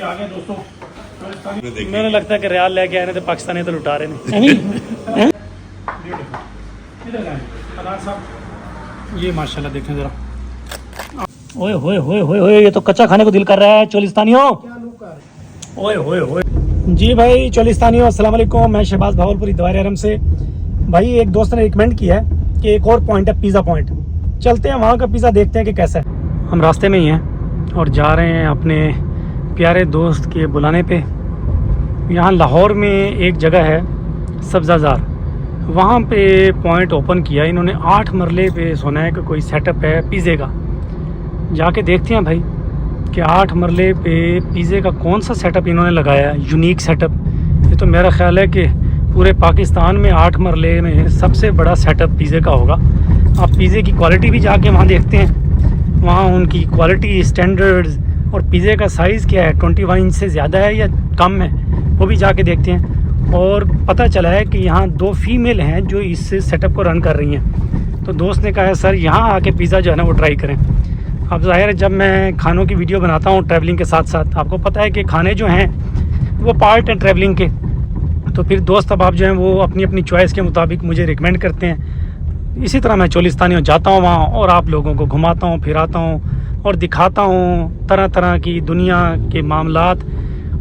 आ गए दोस्तों। मैंने लगता है कि रियाल लेके आए तो पाकिस्तानी तो लुटा रहे हैं। ये माशाल्लाह देखें जरा, ओए होए होए होए होए, ये तो कच्चा खाने को दिल कर रहा है चोलिस्तानियों। ओए होए होए जी भाई चोलिस्तानियों, अस्सलाम वालेकुम। मैं शहबाज भावलपुरी दवार आरम से। भाई एक दोस्त ने रिकमेंड किया है कि एक और पॉइंट है पिज़्ज़ा पॉइंट, चलते हैं वहाँ का पिज़्ज़ा देखते हैं कि कैसा है। हम रास्ते में ही हैं और जा रहे हैं अपने प्यारे दोस्त के बुलाने पे। यहाँ लाहौर में एक जगह है सब्ज़ाज़ार, वहाँ पे पॉइंट ओपन किया इन्होंने। 8 मरले पे सुना है कि कोई सेटअप है पिज़्ज़े का। जाके देखते हैं भाई कि 8 मरले पे पिज़्ज़े का कौन सा सेटअप इन्होंने लगाया है, यूनिक सेटअप। ये तो मेरा ख्याल है कि पूरे पाकिस्तान में 8 मरले में सबसे बड़ा सेटअप पिज़्ज़े का होगा। आप पिज़्ज़े की क्वालिटी भी जाके वहाँ देखते हैं, वहाँ उनकी क्वालिटी स्टैंडर्ड्स और पिज़्ज़े का साइज़ क्या है, 21 इंच से ज़्यादा है या कम है, वो भी जाके देखते हैं। और पता चला है कि यहाँ 2 फीमेल हैं जो इस सेटअप को रन कर रही हैं। तो दोस्त ने कहा है सर यहाँ आके पिज़्ज़ा जो है ना वो ट्राई करें। अब ज़ाहिर है जब मैं खानों की वीडियो बनाता हूँ ट्रैवलिंग के साथ साथ, आपको पता है कि खाने जो हैं वो पार्ट हैं ट्रैवलिंग के, तो फिर दोस्त अब आप जो हैं वो अपनी अपनी चॉइस के मुताबिक मुझे रिकमेंड करते हैं। इसी तरह मैं चोलिस्तानी जाता हूँ वहाँ और आप लोगों को घुमाता हूँ, फिराता हूँ और दिखाता हूँ तरह तरह की दुनिया के मामलात।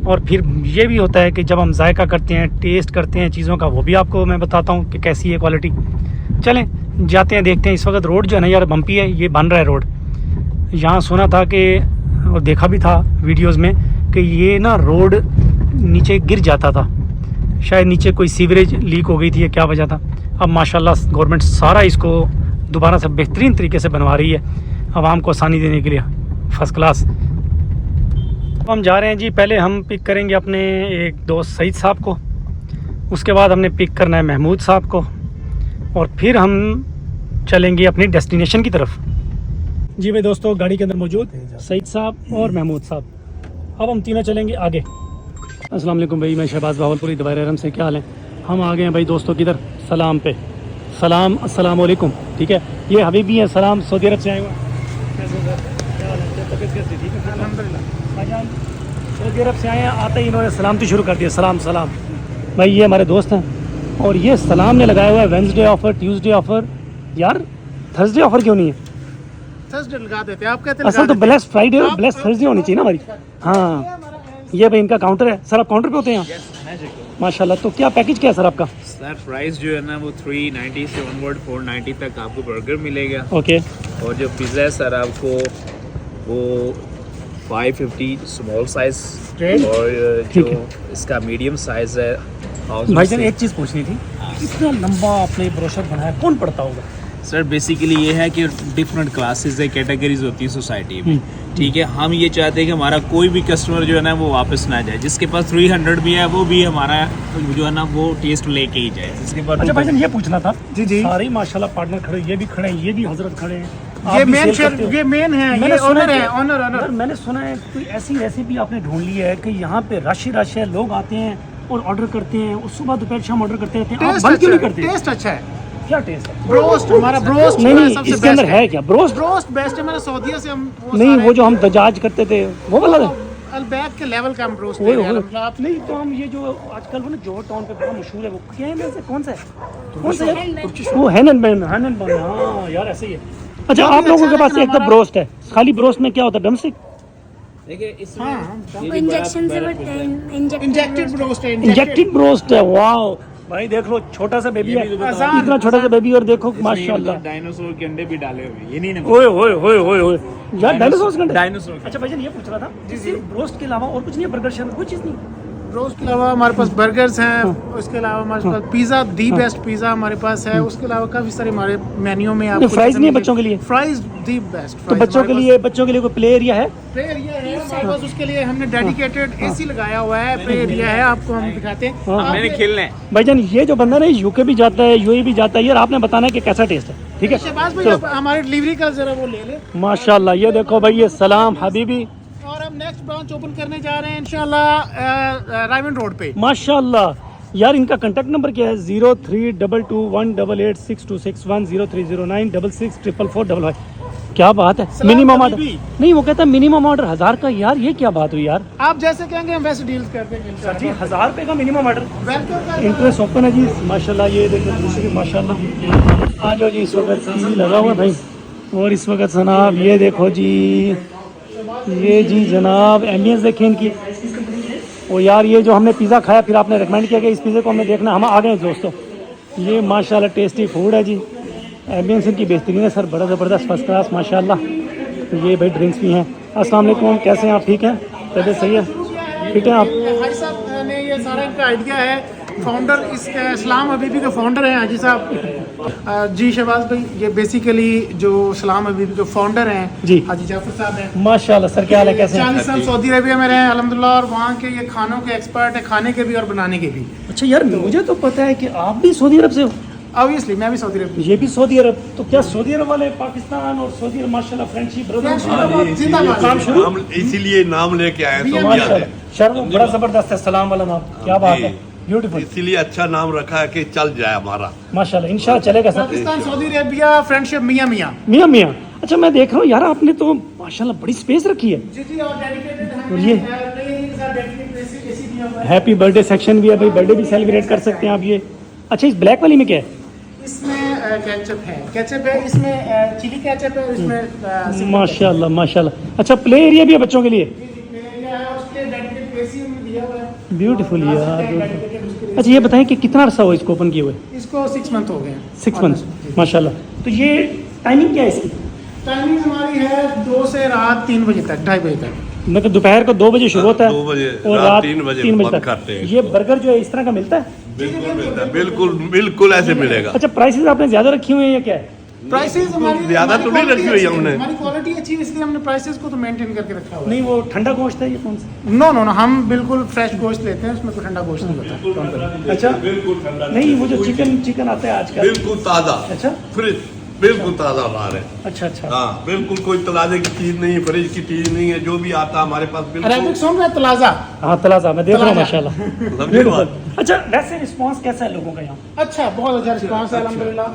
और फिर ये भी होता है कि जब हम जायका करते हैं, टेस्ट करते हैं चीज़ों का, वो भी आपको मैं बताता हूँ कि कैसी है क्वालिटी। चलें जाते हैं देखते हैं। इस वक्त रोड जो है ना यार बम्पी है, ये बन रहा है रोड। यहाँ सुना था कि और देखा भी था वीडियोस में कि ये ना रोड नीचे गिर जाता था, शायद नीचे कोई सीवरेज लीक हो गई थी या क्या वजह था। अब माशाल्लाह गवर्नमेंट सारा इसको दोबारा से बेहतरीन तरीके से बनवा रही है आवाम को आसानी देने के लिए, फर्स्ट क्लास। हम जा रहे हैं जी, पहले हम पिक करेंगे अपने एक दोस्त सईद साहब को, उसके बाद हमने पिक करना है महमूद साहब को, और फिर हम चलेंगे अपनी डेस्टिनेशन की तरफ। जी भाई दोस्तों, गाड़ी के अंदर मौजूद सईद साहब और महमूद साहब। अब हम तीनों चलेंगे आगे। अस्सलाम वालेकुम भाई, मैं शहबाज भावलपुरी दवार आरम से। क्या हाल है? हम आ गए हैं भाई दोस्तों किधर, सलाम पे। सलाम, अस्सलाम वालेकुम। ठीक है, ये हबीबी है सलाम, सऊदी अरब से आए हुए। सऊदी अरब से आए हैं, आते ही इन्होंने सलामती शुरू कर दिया, सलाम सलाम। भाई ये हमारे दोस्त हैं और ये सलाम ने लगाया हुआ है वेंसडे ऑफर, ट्यूसडे ऑफर। यार थर्सडे ऑफर क्यों नहीं है? थर्सडे लगा देते हैं, आप कहते हैं असल तो ब्लेस फ्राइडे और ब्लेस थर्सडे होनी चाहिए ना हमारी। हाँ ये भाई इनका काउंटर है। सर आप काउंटर पे होते हैं यहाँ? माशाल्लाह। तो क्या पैकेज क्या है सर आपका? सर प्राइस जो है ना वो 390 से ऑनवर्ड 490 तक आपको बर्गर मिलेगा। ओके। और जो पिज़्ज़ा है सर आपको वो 550 स्मॉल साइज और जो इसका मीडियम साइज है। भाईजान एक चीज़ पूछनी थी, इतना लंबा आपने ब्रोशर बनाया, कौन पढ़ता होगा? सर बेसिकली ये है कि डिफरेंट क्लासेस है, कैटेगरीज होती है सोसाइटी में। ठीक है, हम ये चाहते हैं कि हमारा कोई भी कस्टमर जो है ना वो वापस ना जाए। जिसके पास 300 भी है वो भी हमारा जो है ना वो टेस्ट लेके ही जाए। जिसके पास अच्छा भाईजान ये पूछना था जी जी, सारे माशाल्लाह पार्टनर खड़े, ये भी खड़े हैं, ये भी हजरत खड़े हैं। ये मेन शेफ, ये मेन है, ये ओनर है, ओनर। मैंने सुना है कोई ऐसी रेसिपी आपने ढूंढ ली है कि यहाँ पे रश ही रश है, लोग आते हैं और ऑर्डर करते हैं और सुबह दोपहर शाम ऑर्डर करते रहते हैं। आप बंद क्यों नहीं करते? टेस्ट अच्छा है। क्या टेस्ट है? ब्रोस्ट, हमारा ब्रोस्ट नहीं सबसे इसके अंदर है क्या? ब्रोस्ट बेस्ट है। हमारा सऊदीया से हम नहीं, वो जो हम दजाज करते थे वो वाला है? अलबैक के लेवल का हम ब्रोस्ट वो आप नहीं तो हम ये जो आजकल वो ना जोहर टाउन पे बड़ा मशहूर है, वो क्या है में से कौन सा है? कौन सा है वो? हैनन बन। हाँ यार ऐसे ही है। अच्छा आप लोगों के पास एक तो ब्रोस्ट है, खाली ब्रोस्ट में क्या होता है? ड्रमस्टिक? देखिए इसमें इंजेक्शन से बढ़ते हैं, इंजेक्टेड ब्रोस्ट है। इंजेक्टेड ब्रोस्ट है। वाओ भाई देख लो, छोटा सा बेबी है, इतना छोटा सा बेबी, और देखो माशाल्लाह डायनासोर के अंडे भी डाले हुए। ये नहीं ना ओए ओए ओए ओए ओए यार डायनासोर के अंडे। डायनासोर। अच्छा भाईजान ये पूछ रहा था जी, ब्रोस्ट के अलावा और कुछ नहीं है? बर्गर शर्मा कोई चीज़ नहीं? ब्रोस्ट के अलावा हमारे पास बर्गर्स हैं, उसके अलावा हमारे पास पिज़्ज़ा, दी बेस्ट पिज़्ज़ा हमारे पास है। उसके अलावा काफ़ी सारे हमारे मेन्यू में आपको फ्राइज नहीं है बच्चों के लिए? Fries the best. तो बच्चों के लिए कोई प्ले एरिया है? प्ले एरिया है हमारे पास, उसके लिए हमने डेडिकेटेड एसी लगाया हुआ है। प्ले एरिया है, आपको हम दिखाते हैं। मैंने खेलना है भाईजान ये जो बंदा ना यूके भी जाता है, यूएई भी जाता है, यार आपने बताना है कि कैसा टेस्ट है। ठीक है शहबाज भाई, आप हमारे डिलीवरी का जरा वो ले ले। माशाल्लाह। ये देखो भाई, ये सलाम हबीबी। और हम नेक्स्ट ब्रांच ओपन करने जा रहे हैं इंशाल्लाह रायमंड रोड पे। माशाल्लाह। यार इनका कांटेक्ट नंबर क्या है? 0322188626 103096644455। क्या बात है, मिनिमम ऑर्डर नहीं, वो कहता है मिनिमम ऑर्डर 1000 का। यार ये क्या बात हुई यार, आप जैसे कहेंगे हम वैसे डील्स करते हैं सर जी 1000 रुपये का minimum order. Welcome. Interest open है जी माशाल्लाह। ये देखो दूसरी माशाल्लाह। आ जाओ जी, इस वक्त टीवी लगा हुआ है भाई। और इस वक्त जनाब ये देखो जी, ये जी जनाब एम्बियंस देखें इनकी। और यार ये जो हमने पिज़्ज़ा खाया, फिर आपने रिकमेंड किया कि इस पिज़्ज़े को हमें देखना, हम आ गए दोस्तों। ये माशाल्लाह टेस्टी फूड है जी, एम्बियंस इनकी बेहतरीन है सर, बड़ा ज़बरदस्त फर्स्ट क्लास माशाल्लाह। तो ये भाई ड्रिंक्स भी हैं। अस्सलाम वालेकुम, कैसे हैं आप, ठीक हैं, तबीयत सही है, फिट हैं आप? हाजी साहब ने ये सारा इनका आइडिया है, फाउंडर इस सलाम हबीबी के फाउंडर हैं हाजी साहब। जी शहबाज भाई, ये बेसिकली जो सलाम हबीबी के फाउंडर हैं जी हाजी जाफर साहब हैं। माशाल्लाह सर, क्या हाल है, कैसे हैं? 40 साल सऊदी अरेबिया में रहे हैं अल्हम्दुलिल्लाह, और वहाँ के ये खानों के एक्सपर्ट है, खाने के भी और बनाने के भी। अच्छा यार, मुझे तो पता है कि आप भी सऊदी अरब से हो। ऑब्वियसली मैं भी सऊदी अरब। ये भी सऊदी अरब, तो क्या सऊदी अरब वाले पाकिस्तान और सऊदी अरब माशाल्लाह फ्रेंडशिप काम शुरू, हम इसीलिए नाम लेके आए हैं माशाल्लाह। शर्म बड़ा जबरदस्त है, सलाम वाला नाम, क्या बात है, ब्यूटीफुल। इसीलिए अच्छा नाम रखा है कि चल जाए हमारा, माशाल्लाह, इंशाल्लाह चलेगा sir. Pakistan Saudi Arabia friendship मियाँ मियाँ। मियाँ मियाँ। अच्छा मैं देख रहा हूँ यार, आपने तो माशाल्लाह बड़ी स्पेस रखी है। जी जी, और डेडिकेटेड और ये हैप्पी बर्थडे सेक्शन भी है भाई, बर्थडे भी सेलिब्रेट कर सकते हैं आप। ये अच्छा, इस ब्लैक वाली में क्या है? इसमें केचप है, इसमें चिली केचप है, इसमें माशाल्लाह माशाल्लाह। अच्छा प्ले एरिया भी है बच्चों के लिए, ब्यूटीफुल यार, beautiful। अच्छा ये बताएं कि कितना अर्सा हुआ इसको ओपन किए हुए? इसको 6 मंथ हो गए हैं। 6 मंथ माशाल्लाह। तो ये टाइमिंग क्या है इसकी? टाइमिंग हमारी है 2 से रात 3 बजे तक, 2:30 बजे तक। मतलब दोपहर को 2 बजे शुरू होता है 2 बजे और रात रात 3 बजे 3 बजे बंद तक करते हैं। ये बर्गर जो है इस तरह का मिलता है? बिल्कुल मिलता है, बिल्कुल बिल्कुल ऐसे मिलेगा। अच्छा प्राइसेस आपने ज्यादा रखी हुई है या क्या है? प्राइसेस हमारी ज्यादा तो नहीं रखी हुई हमने। हमारी क्वालिटी अच्छी है, इसलिए हमने प्राइसेस को तो मेंटेन करके रखा हुआ है। नहीं वो ठंडा गोश्त है ये कौन सा? नो नो नो, हम बिल्कुल फ्रेश गोश्त लेते हैं, उसमें कोई ठंडा गोश्त नहीं होता। अच्छा बिल्कुल ठंडा नहीं, वो जो चिकन आता है आजकल, बिल्कुल ताजा, अच्छा फ्रिज, बिल्कुल ताजा ला रहे हैं। अच्छा अच्छा। हाँ बिल्कुल, कोई तलाजे की चीज नहीं है, फ्रिज की चीज नहीं है, जो भी आता है हमारे पास अरेबिक बिल्कुल सुन रहे हैं, तलाजा। हाँ तलाजा मैं देख रहा हूँ तलाजा। माशाल्लाह, समझे बात? beautiful। अच्छा वैसे रिस्पांस कैसा है लोगों का यहाँ? अच्छा, बहुत अच्छा रिस्पांस है अल्हम्दुलिल्लाह,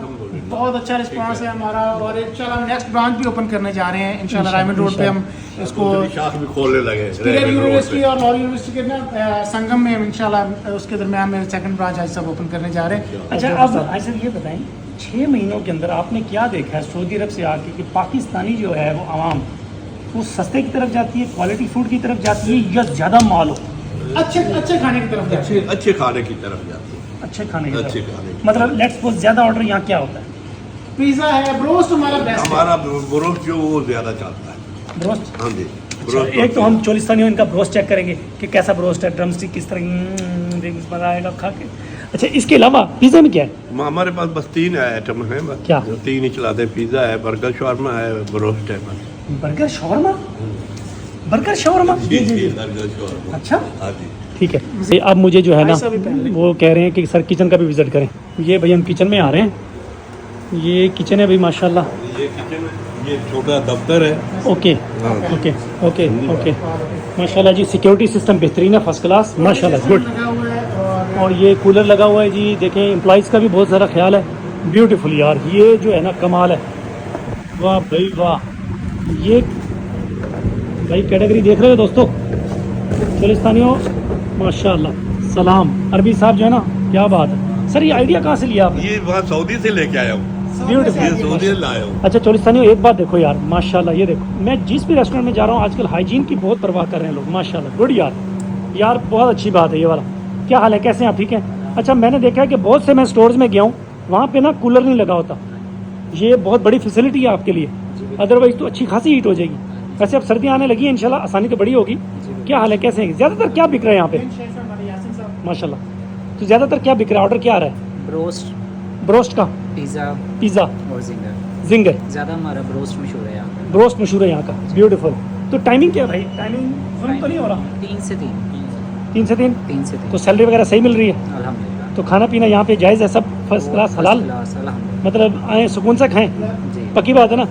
बहुत अच्छा रिस्पांस है हमारा। और इंशाल्लाह हम नेक्स्ट ब्रांच भी ओपन करने जा रहे हैं इंशाल्लाह, रायमंड रोड पे हम इसको शाख भी खोलने लगे किरियर यूनिवर्सिटी और लॉ यूनिवर्सिटी के ना संगम में हम इंशाल्लाह उसके दरमियान में सेकंड ब्रांच आज सब ओपन करने जा रहे हैं। अच्छा अब सर ये बताएं, 6 महीनों के अंदर आपने क्या देखा है सऊदी अरब से आके कि पाकिस्तानी जो है वो आवाम वो सस्ते की तरफ जाती है, क्वालिटी फूड की तरफ जाती है, या ज़्यादा माल हो? अच्छे खाने की तरफ जाते हैं। अच्छे खाने की तरफ जाते हैं। अच्छे खाने की अच्छे तरफ, खाने की। मतलब लेट्स सपोज ज़्यादा ऑर्डर यहाँ क्या होता है? पिज़्ज़ा है, ब्रोस्ट हमारा बेस्ट है। हमारा ब्रोस्ट जो वो ज्यादा चलता है। ब्रोस्ट? हाँ जी, अच्छा, एक तो हम चोलिस्तानियों इनका ब्रोस्ट चेक करेंगे कि कैसा ब्रोस्ट है, ड्रम स्टिक किस तरह, मज़ा आएगा खा के। अच्छा इसके अलावा पिज़्ज़ा में क्या है? हमारे पास बस 3 आइटम है, बस क्या? 3 ही चलाते हैं। पिज़्ज़ा है, बर्गर शॉर्मा है, ब्रोस्ट है बस। Burger shawarma? Burger shawarma? Burger shawarma. अच्छा हाँ जी। ठीक है। ये अब मुझे जो है ना ऐसा भी पहन लें। वो कह रहे हैं कि सर किचन का भी विजिट करें। ये भाई हम किचन में आ रहे हैं, ये किचन है भाई माशाल्लाह। ये किचन है, ये छोटा दफ्तर है। ओके ओके ओके ओके माशाल्लाह जी, सिक्योरिटी सिस्टम बेहतरीन है, फर्स्ट क्लास माशाल्लाह, गुड। लगा हुआ है और ये कूलर लगा हुआ है जी, देखें एम्प्लॉइज़ का भी बहुत सारा ख्याल है, ब्यूटीफुल यार, ये जो है ना कमाल है, वाह भाई वाह। ये भाई कैटेगरी देख रहे हो दोस्तों, चोलिस्तानियों माशाल्लाह, सलाम। अरबी साहब जो है ना, क्या बात है सर, ये आइडिया कहाँ से लिया आपने? ये वहाँ सऊदी से लेके आया हूँ, ये ब्यूटीफुल। सऊदी से लाया हूँ। अच्छा चोलिस्तानियों एक बात देखो यार माशाल्लाह, ये देखो मैं जिस भी रेस्टोरेंट में जा रहा हूँ आजकल हाइजीन की बहुत परवाह कर रहे हैं लोग माशाल्लाह, गुड यार, यार बहुत अच्छी बात है ये वाला। क्या हाल है, कैसे हैं आप, ठीक हैं? अच्छा मैंने देखा है कि बहुत से मैं स्टोर्स में गया हूँ, वहाँ पे ना कूलर नहीं लगा होता, ये बहुत बड़ी फैसिलिटी है आपके लिए, अदरवाइज तो अच्छी खासी हीट हो जाएगी। वैसे अब सर्दियाँ आने लगी है, इंशाल्लाह आसानी तो बड़ी होगी। क्या हाल है, कैसे हैं? ज़्यादातर क्या बिक रहा है यहाँ पे माशाल्लाह? तो ज़्यादातर क्या बिक रहा है, ऑर्डर क्या आ रहा है? ब्रोस्ट का, पिज़्ज़ा और जिंगर। ज़्यादा हमारा ब्रोस्ट मशहूर है यहाँ पे। ब्रोस्ट मशहूर है यहाँ का, ब्यूटीफुल। तो टाइमिंग क्या है भाई, टाइमिंग जुल्म तो नहीं हो रहा? 3 से 3 3 से 3। 3 से 3 तो सैलरी वगैरह सही मिल रही है? अल्हम्दुलिल्लाह। तो खाना पीना यहाँ पे जायज़ है, सब फर्स्ट क्लास हलाल, अल्हम्दुलिल्लाह। मतलब आए सुकून से खाएं, जी पक्की बात है ना?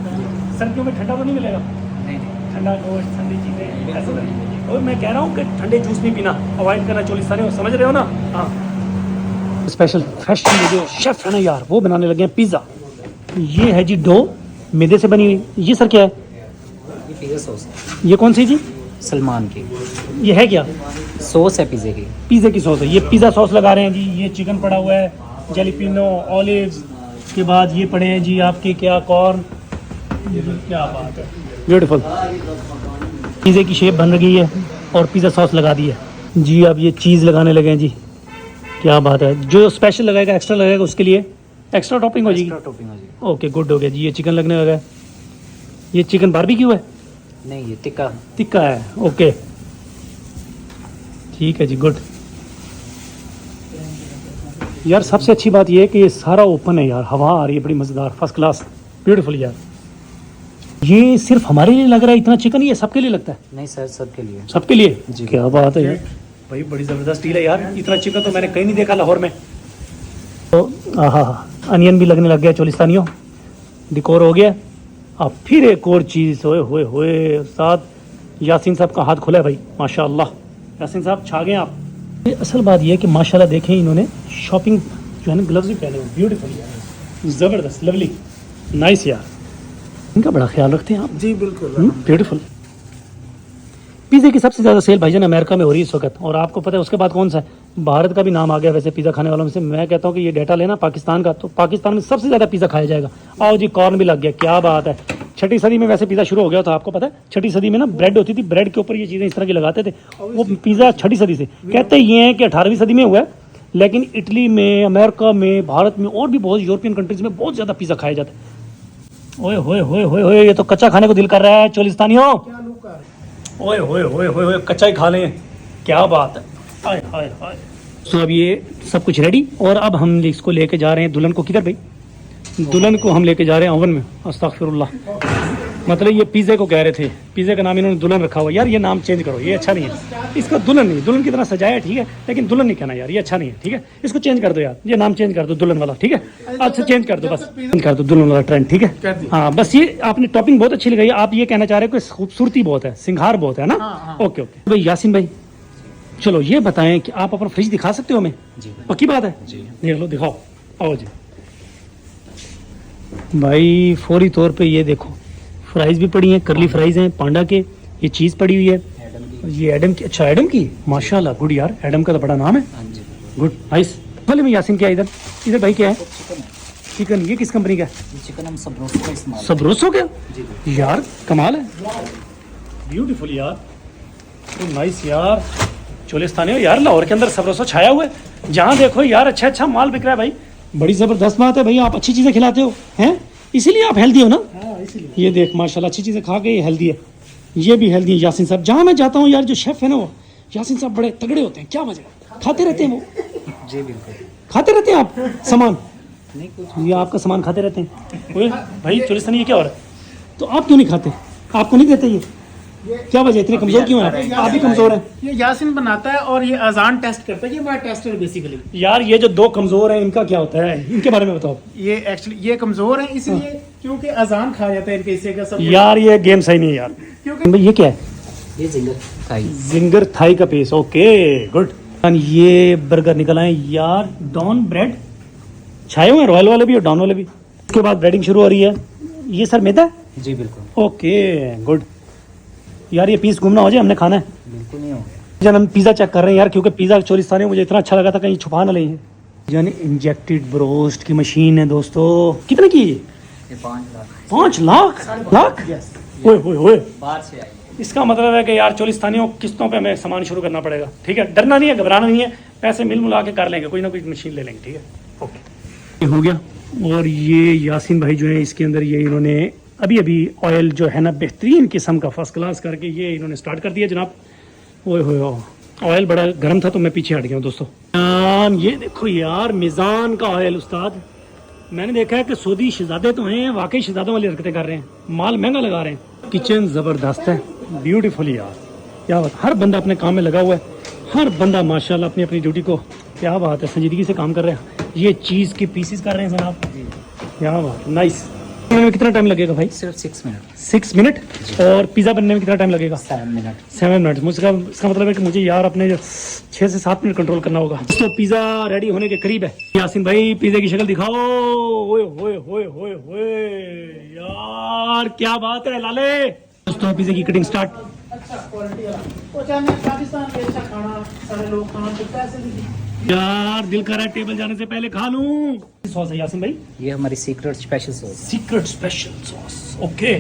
सर्दियों में ठंडा तो नहीं मिलेगा? नहीं नहीं ठंडा गोश्त, ठंडी चीज़ें ऐसा नहीं। और मैं कह रहा हूँ कि ठंडे जूस नहीं पीना, अवॉइड करना चोलिस्तानी, समझ रहे हो ना? हाँ स्पेशल फ्रेश जो शेफ़ है ना यार, वो बनाने लगे हैं पिज़्ज़ा। ये है जी डो, मैदे से बनी हुई। ये सर क्या है? ये पिज़्ज़ा सॉस है, ये कौन सी जी? सलमान की ये है क्या? सॉस है पिज़्ज़े की। पिज़्ज़े की सॉस है। ये पिज़्ज़ा सॉस लगा रहे हैं जी। ये चिकन पड़ा हुआ है, जैलिपिनो, ऑलिव्स के बाद ये पड़े हैं जी आपके क्या, कॉर्न। क्या बात है, ब्यूटीफुल। पिज़्ज़े की शेप बन रही है और पिज़्ज़ा सॉस लगा दी है जी। अब ये चीज़ लगाने लगे हैं जी। क्या बात है। जो स्पेशल लगाएगा, एक्स्ट्रा लगाएगा, उसके लिए एक्स्ट्रा टॉपिंग हो जाएगी। एक्स्ट्रा टॉपिंग हो जाएगी। ओके, गुड हो गया जी। ये चिकन लगने लगा है। ये चिकन बारबेक्यू है? नहीं, ये टिक्का। टिक्का है। ओके, ठीक है जी, गुड। यार सबसे अच्छी बात ये है कि ये सारा ओपन है यार, हवा आ रही है बड़ी मज़ेदार, फर्स्ट क्लास, ब्यूटीफुल यार। ये सिर्फ हमारे लिए लग रहा है इतना चिकन? ये सबके लिए लगता है? नहीं सर, सबके लिए। सबके लिए जी। क्या बात है यार, भाई बड़ी ज़बरदस्त डील है यार। इतना चिकन तो मैंने कहीं नहीं देखा लाहौर में। तो हाँ, अनियन भी लगने लग गया चोलिस्तानियों। डिकोर हो गया। अब फिर एक और चीज़, होए होए होए उस्ताद यासीन साहब का हाथ खुला है भाई, माशाल्लाह। यासीन साहब छा गए आप। ये असल बात ये है कि माशाल्लाह देखें, इन्होंने शॉपिंग जो है ना, ग्लव्स भी पहने हुए, ब्यूटीफुल यार, ज़बरदस्त, लवली, नाइस यार। इनका बड़ा ख्याल रखते हैं आप जी बिल्कुल। ब्यूटीफुल। पिज़्ज़े की सबसे ज़्यादा सेल भाईजान अमेरिका में हो रही है इस वक्त, और आपको पता है उसके बाद कौन सा है? भारत का भी नाम आ गया वैसे पिज़्ज़ा खाने वालों में से। मैं कहता हूँ कि ये डाटा लेना पाकिस्तान का, तो पाकिस्तान में सबसे ज़्यादा पिज़्ज़ा खाया जाएगा। आओ जी, कॉर्न भी लग गया, क्या बात है। 6वीं सदी में वैसे पिज़्ज़ा शुरू हो गया था, आपको पता है? 6वीं सदी में ना ब्रेड होती थी, ब्रेड के ऊपर ये चीज़ें इस तरह की लगाते थे, वो पिज़्ज़ा 6वीं सदी से। कहते ये हैं कि 18वीं सदी में हुआ है, लेकिन इटली में, अमेरिका में, भारत में और भी बहुत यूरोपियन कंट्रीज़ में बहुत ज़्यादा पिज़्ज़ा खाया जाता है। ओए होए होए होए होए, ये तो कच्चा खाने को दिल कर रहा है चोलिस्तानियों। ओए होए होए होए होए, कच्चा ही खा लें, क्या बात है। हाय हाय हाय। तो अब ये सब कुछ रेडी, और अब हम इसको लेके जा रहे हैं दुल्हन को। किधर भाई? दुल्हन को हम लेके जा रहे हैं ओवन में। अस्तगफिरुल्लाह, मतलब ये पिज़्ज़े को कह रहे थे, पिज़्ज़े का नाम इन्होंने दुल्हन रखा हुआ। यार ये नाम चेंज करो, ये अच्छा नहीं है। इसको दुल्हन नहीं, दुल्हन की तरह सजाया ठीक है, लेकिन दुल्हन नहीं कहना यार, ये अच्छा नहीं है, ठीक है? इसको चेंज कर दो यार, ये नाम चेंज कर दो दुल्हन वाला, ठीक है? अच्छा चेंज कर दो, बस चेंज कर दो दुल्हन वाला ट्रेंड, ठीक है? हाँ बस, ये आपने टॉपिंग बहुत अच्छी लगाई। आप ये कहना चाह रहे हो कि खूबसूरती बहुत है, सिंगार बहुत है ना? ओके ओके भाई। यासीन भाई चलो ये बताएं कि आप अपना फ्रिज दिखा सकते हो हमें? जी। पक्की बात है? जी। देख लो, दिखाओ, आओ जी भाई। फौरी तौर पे ये देखो, फ्राइज भी पड़ी हैं, करली फ्राइज हैं पांडा के। ये चीज़ पड़ी हुई है, ये एडम की। अच्छा एडम की, माशाल्लाह, गुड यार, एडम का तो बड़ा नाम है। हाँ जी। Good, nice. भले में यासीन क्या है इधर? इधर भाई क्या है? चिकन है। चिकन। ये किस कंपनी का है? ये चिकन हम सब रोस्ट का इस्तेमाल। सब रोस्ट हो गया जी। यार, कमाल है, ब्यूटीफुल यार, तो नाइस यार। चोलिस्तानी हो यार, लाहौर के अंदर सब रोसो छाया हुआ है। जहाँ देखो यार अच्छा अच्छा माल बिक रहा है भाई, बड़ी ज़बरदस्त बात है भाई। आप अच्छी चीज़ें खिलाते हो हैं, इसीलिए आप हेल्दी हो ना? ये देख माशाल्लाह, अच्छी चीज़ें खा के ये हेल्दी है, ये भी हेल्दी है। यासीन साहब, जहाँ मैं जाता हूँ यार, जो शेफ़ है ना वो यासीन साहब बड़े तगड़े होते हैं, क्या वजह? खाते रहते हैं वो? जी बिल्कुल। खाते रहते हैं आप सामान? नहीं कुछ। ये आपका सामान खाते रहते हैं। ओए भाई चोलिस्तानी, ये क्या हो रहा है? तो आप क्यों नहीं खाते? आपको नहीं देते ये? क्या वजह, इतने कमज़ोर क्यों हैं आप? भी कमज़ोर हैं? ये यासिन बनाता है और ये अजान टेस्ट करता है, ये हमारा टेस्टर है बेसिकली। यार ये जो दो कमज़ोर हैं, इनका क्या होता है? इनके बारे में बताओ। ये एक्चुअली ये कमजोर है इसलिए क्योंकि अजान खा जाता है इनके हिस्से का सब। यार ये गेम सही नहीं है यार। क्योंकि भाई ये क्या है? ये जिंगर थाई। जिंगर थाई का पीस, ओके गुड। ये बर्गर निकल आए यार, डॉन ब्रेड छाए हुए हैं, रॉयल वाले भी और डॉन वाले भी। इसके बाद ब्रेडिंग शुरू हो रही है। ये सर मैदा? जी बिल्कुल। Okay good. यार ये पीस गुम ना हो जाए, हमने खाना है। बिल्कुल नहीं होगा। जन हम पिज़्ज़ा चेक कर ररे हैं यार, क्योंकि पिज़्ज़ा चोलिस्तानी में मुझे इतना अच्छा लगा था, कहीं छुपा ना लें। यानी इंजेक्टेड ब्रोस्ट की मशीन है दोस्तों। कितने की है ये 5 लाख 5 लाख? ओए ओए ओए, बाहर से आई। इसका मतलब है कि यार चोलिस्तानियों किस्तों पे हमें सामान शुरू करना पड़ेगा, ठीक है? डरना नहीं है, घबराना नहीं है, पैसे मिल मुला के कर लेंगे, कोई ना कोई मशीन ले लेंगे, ठीक है? ओके, ये हो गया। और ये यासीन भाई जो है, इसके अंदर ये इन्होंने अभी अभी ऑयल जो है ना बेहतरीन किस्म का फर्स्ट क्लास करके ये इन्होंने स्टार्ट कर दिया जनाब। ओए होए, ऑयल बड़ा गर्म था तो मैं पीछे हट गया हूँ दोस्तों। ये देखो यार, मिज़ान का ऑयल उस्ताद। मैंने देखा है कि सऊदी शहजादे तो हैं, वाकई शहजादों वाली हरकतें कर रहे हैं, माल महंगा लगा रहे हैं। किचन ज़बरदस्त है, ब्यूटीफुल यार, क्या बात। हर बंदा अपने काम में लगा हुआ है, हर बंदा माशाल्लाह अपनी अपनी ड्यूटी को, क्या बात है, संजीदगी से काम कर रहे हैं। ये चीज़ के पीसेस कर रहे हैं जनाब, क्या बात, नाइस। बनने में कितना टाइम लगेगा भाई? सिर्फ 6 मिनट। 6 मिनट। और पिज़्ज़ा बनने में कितना टाइम लगेगा? 7 मिनट। 7 मिनट। मुझे इसका मतलब है कि मुझे यार अपने 6 से 7 मिनट कंट्रोल करना होगा। तो पिज़्ज़ा रेडी होने के करीब है। यासीन भाई पिज़्ज़े की शक्ल दिखाओ। ओए होए होए होए होए यार क्या बात है लाले। दोस्तों पिज़्ज़े की कटिंग स्टार्ट। अच्छा क्वालिटी वाला वो चाहे पाकिस्तान में अच्छा खाना सारे लोग खाना चलता है ऐसे यार दिल कर रहा है टेबल जाने से पहले खा लूं। सॉस है यासीन भाई? ये हमारी secret special sauce. Secret special sauce. Okay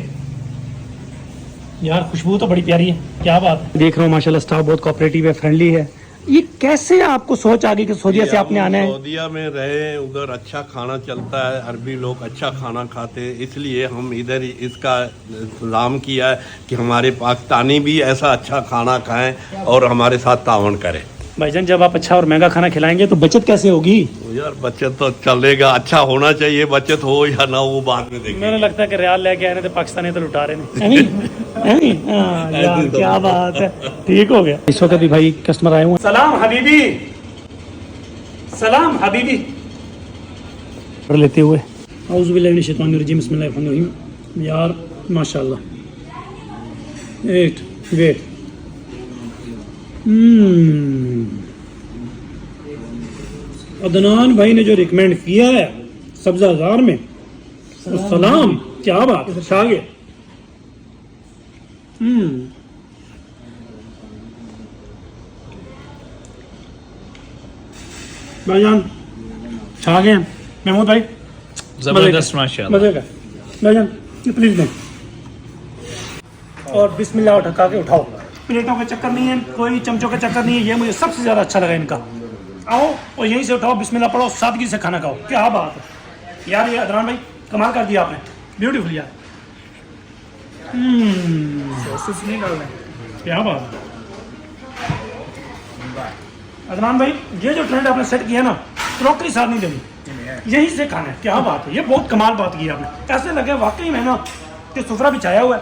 यार खुशबू तो बड़ी प्यारी है। क्या बात है। देख रहा हूँ माशाल्लाह स्टाफ बहुत कोऑपरेटिव है, फ्रेंडली है। ये कैसे आपको सोच आ गई कि सऊदीया से आपने आना है? सऊदीया में रहे, उधर अच्छा खाना चलता है, अरबी लोग अच्छा खाना खाते हैं, इसलिए हम इधर ही इसका इंतज़ाम किया है कि हमारे पाकिस्तानी भी ऐसा अच्छा खाना खाएं और हमारे साथ तावन करें। भाईजान जब आप अच्छा और महंगा खाना खिलाएंगे तो बचत कैसे होगी? तो यार बचत तो चलेगा, अच्छा होना चाहिए, बचत हो या ना वो बाद में देखेंगे। मैंने लगता है कि रियाल लेके आए थे पाकिस्तानी तो लुटा रहे हैं। हाँ, यार क्या बात है। ठीक हो गया। इस वक्त भी भाई कस्टमर आए हुए। सलाम हबीबी, सलाम हबीबी लेते हुए। औज़ुबिल्लाहि मिनश शैतानिर रजीम, बिस्मिल्लाहिर्रहमानिर्रहीम। यार माशाल्लाह। वेट अदनान भाई ने जो रिकमेंड किया है सब्जा हजार में, तो सलाम क्या बात है। छा गया। भाईजान छा गए। महमूद भाई जबरदस्त माशाल्लाह। मजे का। भाईजान प्लीज नहीं। और बिस्मिल्लाह ढका के उठाओ। प्लेटों का चक्कर नहीं है, कोई चमचों का चक्कर नहीं है। ये मुझे सबसे ज़्यादा अच्छा लगा इनका। आओ और यहीं से उठाओ, बिस्मिल्लाह पढ़ो, सादगी से खाना खाओ। क्या बात है यार। ये अदनान भाई कमाल कर दिया आपने, ब्यूटीफुल यार। नहीं डाल रहे, क्या बात है अदनान भाई। ये जो ट्रेंड आपने सेट किया ना, क्रॉकरी साथ नहीं देनी, यहीं से खाना है। क्या बात है, ये बहुत कमाल बात की आपने। ऐसे लगे वाकई में ना कि सुफरा भी छाया हुआ है।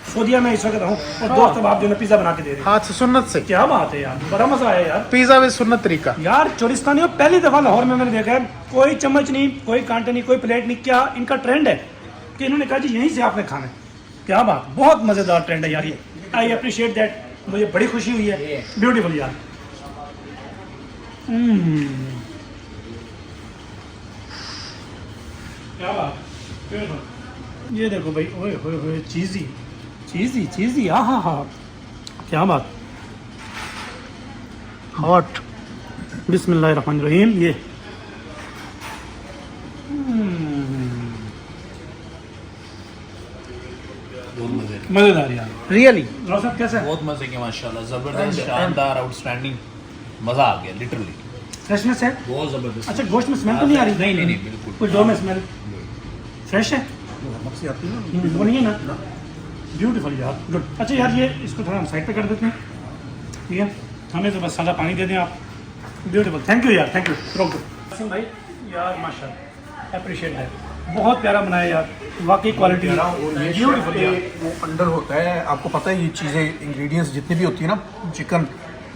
सऊदीया में इस वक्त हूँ और दोस्त आप जो है पिज़्ज़ा बना के दे रहे हैं हाथ से सुन्नत से। क्या बात है यार, बड़ा मजा आया यार। पिज़्ज़ा विद सुन्नत तरीका। यार चोलिस्तानियों पहली दफा लाहौर में मैंने देखा है, कोई चम्मच नहीं, कोई कांटे नहीं, कोई प्लेट नहीं। क्या इनका ट्रेंड है कि इन्होंने कहा जी यहीं से आपने खाना है। क्या बात, बहुत मजेदार ट्रेंड है यार ये। आई अप्रिशिएट दैट, मुझे बड़ी खुशी हुई है। ब्यूटीफुल यार। क्या बात। ये देखो भाई, ओए होए होए, चीज़ी चीज़ी चीज़ी। हाँ हाँ हाँ, क्या बात। हॉट। बिस्मिल्लाहिर्रहमानिर्रहीम। ये मजेदार यार, रियली। साहब कैसा है? बहुत मजे के माशाल्लाह, जबरदस्त, शानदार, आउटस्टैंडिंग, मजा आ गया लिटरली। फ्रेशनेस है बहुत जबरदस्त। अच्छा, गोश्त में स्मेल तो नहीं आ रही? नहीं नहीं नहीं, बिल्कुल कुछ डो में स्मेल फ्रेश है, वो नहीं है ना? ब्यूटीफुल यार, गुड। अच्छा यार, ये इसको थोड़ा हम साइड पे कर देते हैं, ठीक है? हमें तो बस सादा पानी दे दें आप। ब्यूटीफुल, थैंक यू यार, थैंक यू। रोक दो भाई यार, माशाल्लाह, अप्रिशिएट है। बहुत प्यारा बनाया यार, वाकई क्वालिटी ब्यूटीफुल यार। वो अंडर होता है, आपको पता है ये चीज़ें, इंग्रेडिएंट्स जितनी भी होती है ना, चिकन।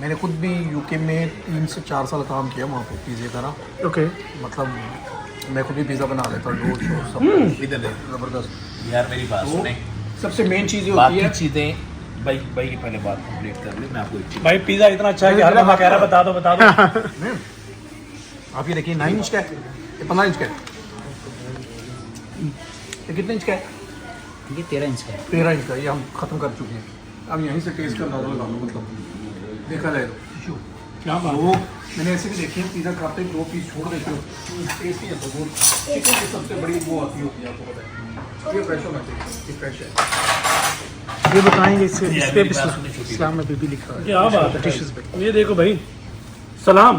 मैंने खुद भी यूके में 3 से 4 साल काम किया वहाँ पर पिज़्ज़े का ना। ओके। मतलब मैं खुद भी पिज़्ज़ा बना लेता हूँ, डो शो सब इधर ज़बरदस्त। यार मेरी बात सुने, सबसे मेन चीज़ ये होती बाकी है, चीज़ें भाई की पहले बात कंप्लीट कर ले, मैं आपको एक चीज़। भाई पिज़्ज़ा इतना अच्छा है कि हर दफा कह रहा है बता दो बता दो। आप ये देखिए 9 इंच का है, ये 15 इंच का है, ये कितने इंच का है? ये 13 इंच का है। 13 इंच का। ये हम ख़त्म कर चुके हैं। अब यहीं से टेस्ट करना लगा लो, मतलब देखा जाए तो। क्या बात। वो मैंने ऐसे भी देखी है, पिज़्ज़ा खाते ही 2 पीस छोड़ देते हो, टेस्ट ही आता है। चिकन की सबसे बड़ी वो आती होती है, आपको पता है। ये फ्रेश होना चाहिए, ये फ्रेश है। ये बताएंगे इस पे इस्लाम में भी लिखा है। क्या बात है डिशेस पे। ये देखो भाई, सलाम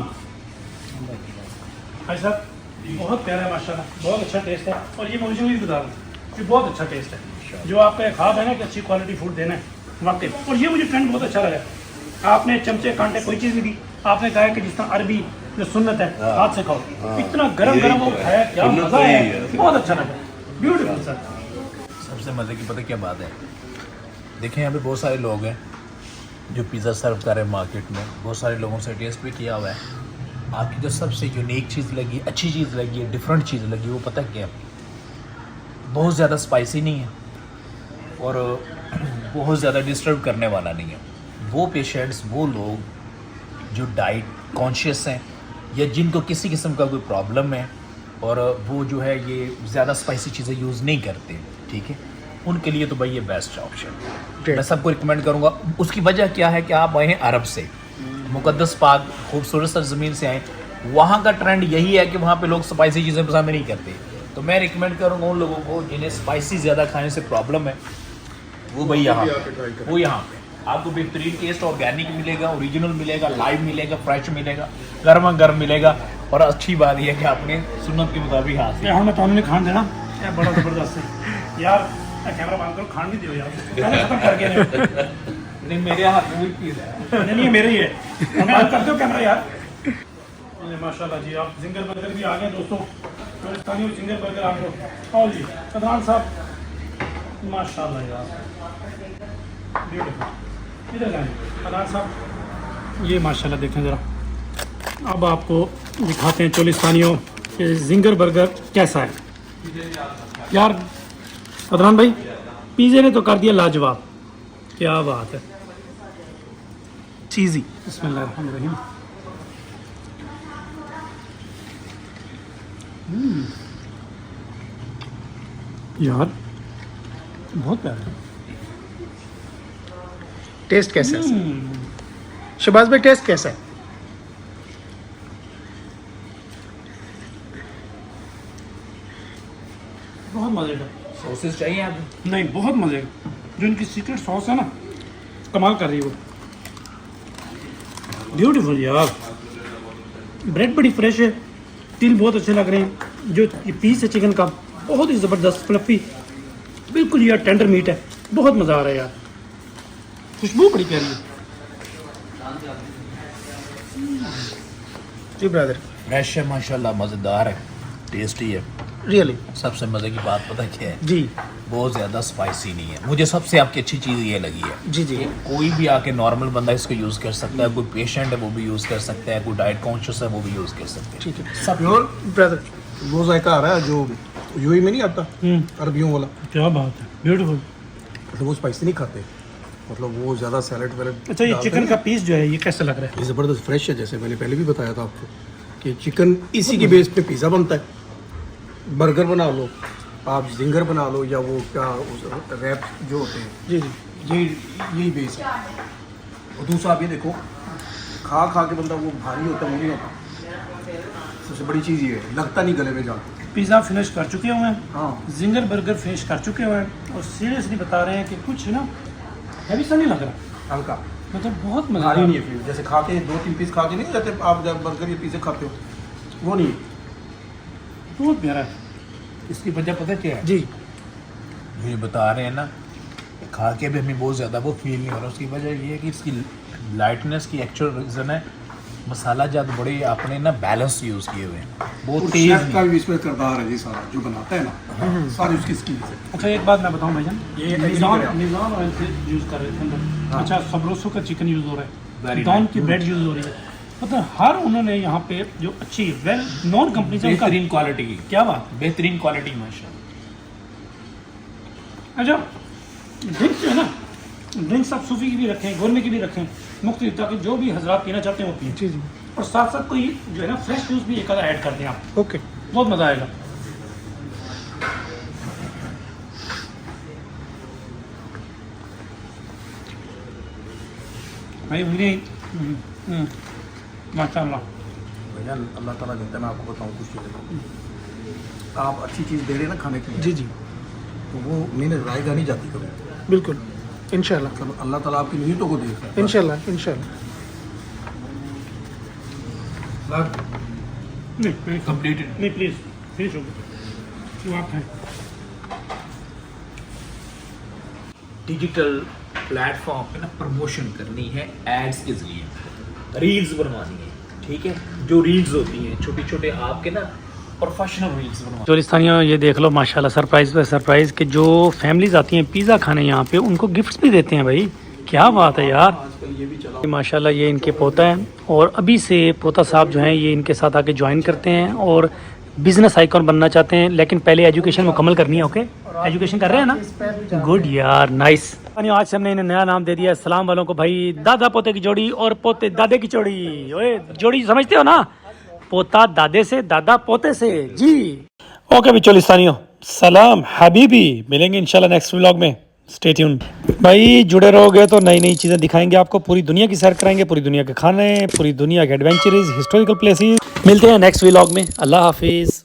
भाई साहब, बहुत प्यारा है माशाल्लाह, बहुत अच्छा टेस्ट है। और ये मुझे भी बता रहा कि बहुत अच्छा टेस्ट है। जो आपका ख्वाब है ना कि अच्छी क्वालिटी फूड देना है, वाकई। और ये मुझे ट्रेंड बहुत अच्छा लगा। आपने चमचे कांटे कोई चीज़ नहीं दी, आपने कहा कि जिस तरह अरबी जो सुन्नत है हाथ से खाओ। इतना गरम गरम वो खाया, क्या मजा है, बहुत अच्छा लगा। Beautiful sir. सबसे मज़े की पता क्या बात है, देखें यहाँ पे बहुत सारे लोग हैं जो पिज़्ज़ा सर्व कर रहे हैं मार्केट में, बहुत सारे लोगों से टेस्ट भी किया हुआ है। आपकी जो सबसे यूनिक चीज़ लगी, अच्छी चीज़ लगी, डिफरेंट चीज़ लगी, वो पता क्या? बहुत ज़्यादा स्पाइसी नहीं है और बहुत ज़्यादा डिस्टर्ब करने वाला नहीं है। वो पेशेंट्स, वो लोग जो डाइट कॉन्शियस हैं या जिनको किसी किस्म का कोई प्रॉब्लम है और वो जो है ये ज़्यादा स्पाइसी चीज़ें यूज़ नहीं करते, ठीक है, उनके लिए तो भाई ये बेस्ट ऑप्शन है। मैं सबको रिकमेंड करूँगा। उसकी वजह क्या है कि आप आए हैं अरब से, मुकद्दस पाक खूबसूरत सरजमीन से आए, वहाँ का ट्रेंड यही है कि वहाँ पे लोग स्पाइसी चीज़ें पसंद नहीं करते। तो मैं रिकमेंड करूँगा उन लोगों को जिन्हें स्पाइसी ज़्यादा खाने से प्रॉब्लम है, वो भाई यहाँ पे आपको बेहतरीन टेस्ट ऑर्गेनिक मिलेगा, ओरिजिनल मिलेगा, लाइव मिलेगा, फ्रेश मिलेगा, गर्मा गर्म मिलेगा। और अच्छी बात यह है कि आपने सुन्नत के मुताबिक हाथ से हमें तो खान देना यार, बड़ा ज़बरदस्त है यार। कैमरा बंद करो, खान भी दियो यार, खत्म करके नहीं, मेरे हाथ में भी पीस है। नहीं मेरे ही है, बंद कर दो कैमरा यार। माशाल्लाह जी, आप जिंगर बर्गर भी आ गए दोस्तों, चोलिस्तानी जिंगर बर्गर आपको। और जी अदनान साहब माशाल्लाह यार, ब्यूटीफुल। इधर जाएँ अदनान साहब, ये माशाल्लाह देखें ज़रा। अब आपको दिखाते हैं चोलिस्तानियों के जिंगर बर्गर कैसा है यार। अदनान भाई, पिज़्ज़े ने तो कर दिया लाजवाब, क्या बात है, चीज़ी। बिस्मिल्लाहिर्रहमानिर्रहीम। यार बहुत प्यारा है। टेस्ट कैसा है शहबाज भाई, टेस्ट कैसा है? बहुत मज़े का। सॉसेस चाहिए आपको? नहीं, बहुत मज़े का। जो इनकी सीक्रेट सॉस है ना, कमाल कर रही है वो, ब्यूटीफुल यार। ब्रेड बड़ी फ्रेश है, तिल बहुत अच्छे लग रहे हैं। जो ये पीस है चिकन का, बहुत ही ज़बरदस्त फ्लफी, बिल्कुल यार टेंडर मीट है, बहुत मज़ा आ रहा है यार। खुशबू बड़ी प्यारी है जी ब्रदर, फ्रेश है माशाल्लाह, मज़ेदार है, टेस्टी है। रियली सबसे मज़े की बात पता क्या है? जी बहुत ज़्यादा स्पाइसी नहीं है। मुझे सबसे आपकी अच्छी चीज़ ये लगी है जी जी। कि कोई भी आके नॉर्मल बंदा इसको यूज़ कर सकता है, कोई पेशेंट है वो भी यूज़ कर सकता है, कोई डाइट कॉन्शियस है वो भी यूज़ कर सकते हैं। ठीक है सब प्योर ब्रदर। वो जायका आ रहा है जो यूएई में नहीं आता, अरबियों वाला। क्या बात है, ब्यूटीफुल। मतलब वो स्पाइसी नहीं खाते, मतलब वो ज़्यादा सैलड वैलड। अच्छा, ये चिकन का पीस जो है ये कैसा लग रहा है? ये ज़बरदस्त फ्रेश है, जैसे मैंने पहले भी बताया था आपको कि चिकन इसी के बेस पे पिज़्ज़ा बनता है। बर्गर बना लो आप, जिंगर बना लो, या वो क्या रैप जो होते हैं, जी जी यही बेस है। और दूसरा आप ये देखो, खा खा के बंदा वो भारी होता है, वो नहीं होता। सबसे बड़ी चीज़ ये है, लगता नहीं गले में जाता। पिज़्ज़ा फिनिश कर चुके हुए हैं, हाँ, जिंगर बर्गर फिनिश कर चुके हुए हैं, और सीरियसली बता रहे हैं कि कुछ ना हैवी सा नहीं लग रहा, हल्का मतलब बहुत मज़ा भारी नहीं है। फिर जैसे खा के 2-3 पीस खा के नहीं जाते आप, जब बर्गर या पिज़्ज़ा खाते हो, वो नहीं है। बहुत प्यारा है। इसकी वजह पता क्या है? जी जो ये बता रहे हैं ना, खा के भी हमें बहुत ज़्यादा वो फील नहीं हो रहा। उसकी वजह ये है कि इसकी लाइटनेस की एक्चुअल रीज़न है मसाला जात बड़े आपने ना बैलेंस यूज़ किए हुए हैं, बहुत और तेज़ शेफ का भी इसमें किरदार है जी, सारा जो बनाता है ना, सारी उसकी स्किल है। अच्छा, एक बात मैं बताऊं भाईजान, ये ये निज़ाम ऑयल से यूज़ कर रहे थे अंदर। अच्छा, सबरोसो का चिकन यूज़ हो रहा है, डॉन की ब्रेड यूज़ हो रही है, मतलब हर उन्होंने यहाँ पे जो अच्छी वेल नॉन कंपनी से उनका बेहतरीन क्वालिटी की, क्या बात। बेहतरीन क्वालिटी माशाल्लाह। अच्छा, ड्रिंक्स जो है ना, ड्रिंक्स आप सूफी की भी रखें, गोरमे की भी रखें, मुख्तलिफ, ताकि जो भी हजरात पीना चाहते हैं वो पिए। जी जी। और साथ साथ कोई जो है ना फ्रेश जूस भी एक आधा ऐड कर दें आप, ओके बहुत मज़ा आएगा। भाई उन्हें माशाल्लाह भैया अल्लाह ताला देता है। मैं आपको बताऊँ कुछ चीज़ें, आप अच्छी चीज़ दे रहे हैं ना खाने के लिए, जी जी तो वो मैंने रायगा नहीं जाती कभी। बिल्कुल, इंशाल्लाह मतलब अल्लाह ताला आपकी नीयतों को देखता है। इंशाल्लाह इंशाल्लाह। नहीं कंप्लीटेड। नहीं, प्लीज़ फिनिश हो गया, वो आप खाएं। डिजिटल प्लेटफॉर्म पे ना प्रमोशन करनी है, एड्स के जरिए रील्स बनवानी है, ठीक है। जो रील्स होती हैं छोटे छोटे आपके ना प्रोफेशनल रील्स बनवानी। चोलिस्तानियों, ये देख लो माशाल्लाह, सरप्राइज़ पे सरप्राइज़ कि जो फैमिलीज आती हैं पिज़्ज़ा खाने यहाँ पे, उनको गिफ्ट्स भी देते हैं भाई, क्या बात है यार। आजकल ये भी चला। माशाल्लाह ये इनके पोता हैं, और अभी से पोता साहब जो हैं ये इनके साथ आके ज्वाइन करते हैं और बिज़नेस आइकॉन बनना चाहते हैं, लेकिन पहले एजुकेशन मुकम्मल करनी है। ओके, एजुकेशन कर रहे हैं ना, गुड यार, नाइस। आज से हमने इन्हें नया नाम दे दिया है सलाम वालों को भाई, दादा पोते की जोड़ी और पोते दादे की जोड़ी। ओए जोड़ी समझते हो ना, पोता दादे से, दादा पोते से जी। ओके भी चोलिस्तानियों, सलाम हबीबी, मिलेंगे इंशाल्लाह नेक्स्ट व्लॉग में, स्टे ट्यून्ड भाई। जुड़े रहोगे तो नई नई चीज़ें दिखाएंगे आपको, पूरी दुनिया की सैर कराएंगे, पूरी दुनिया के खाने, पूरी दुनिया के एडवेंचर्स, हिस्टोरिकल प्लेसेस। मिलते हैं नेक्स्ट व्लॉग में, अल्लाह हाफिज़।